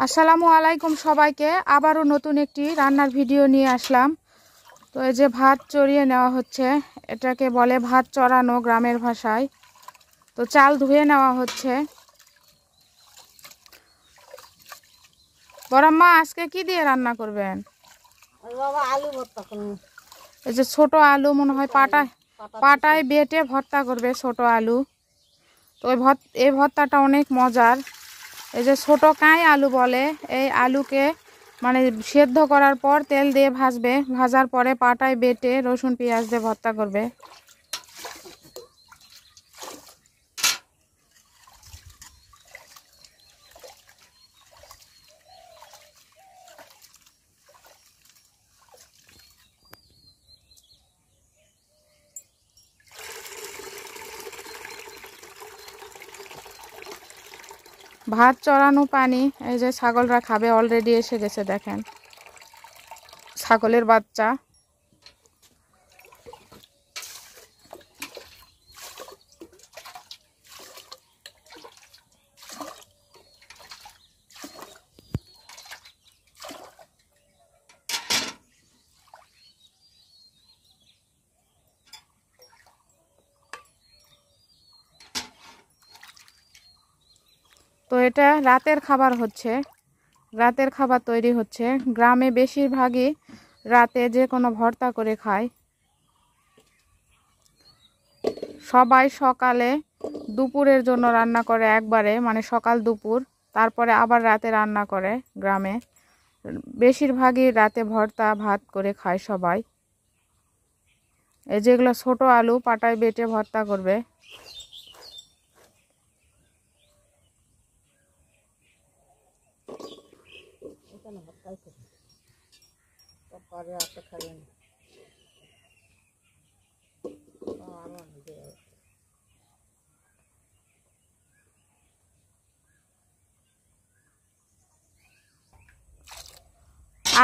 আসসালামু আলাইকুম সবাইকে। আবারও নতুন একটি রান্নার ভিডিও নিয়ে আসলাম। তো এই যে ভাত চড়িয়ে নেওয়া হচ্ছে, এটাকে বলে ভাত চড়ানো গ্রামের ভাষায়। তো চাল ধুয়ে নেওয়া হচ্ছে। বড়ম্মা আজকে কি দিয়ে রান্না করবেন? এই যে ছোট আলু মনে হয় পাটায় বেটে ভর্তা করবে ছোট আলু। তো এই ভর্তাটা অনেক মজার। এই যে ছোট কাঁই আলু বলে, এই আলুকে মানে সেদ্ধ করার পর তেল দিয়ে ভাজবে, ভাজার পরে পাটায় বেটে রসুন পেঁয়াজ দিয়ে ভর্তা করবে। ভাত চড়ানো পানি, এই যে ছাগলরা খাবে, অলরেডি এসে গেছে দেখেন, ছাগলের বাচ্চা। তো এটা রাতের খাবার হচ্ছে, রাতের খাবার তৈরি হচ্ছে। গ্রামে বেশিরভাগই রাতে যে কোনো ভর্তা করে খায়। সবাই সকালে দুপুরের জন্য রান্না করে একবারে, মানে সকাল দুপুর, তারপরে আবার রাতে রান্না করে। গ্রামে বেশিরভাগই রাতে ভর্তা ভাত করে খায় সবাই। এই যেগুলো ছোট আলু পাটায় বেটে ভর্তা করবে।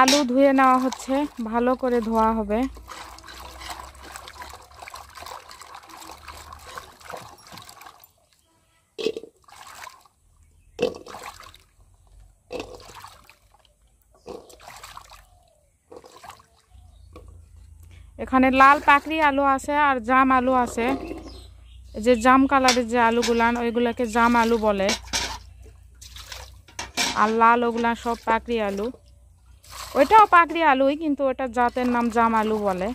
আলু ধুয়ে নেওয়া হচ্ছে, ভালো করে ধোয়া হবে। এখানে লাল পাকড়ি আলু আছে আর জাম আলু আছে। এই যে জাম কালারের যে আলুগুলান, ওইগুলাকে জাম আলু বলে, আর লাল ওগুলা সব পাকড়ি আলু। ওইটাও পাকড়ি আলুই, কিন্তু ওটা জাতের নাম জাম আলু বলে।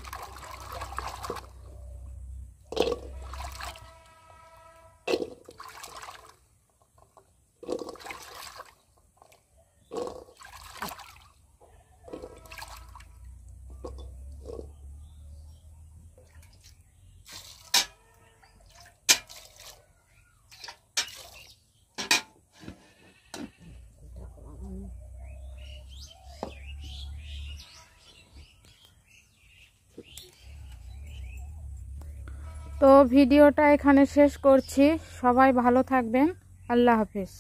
তো ভিডিওটা এখানে শেষ করছি। সবাই ভালো থাকবেন। আল্লাহ হাফেজ।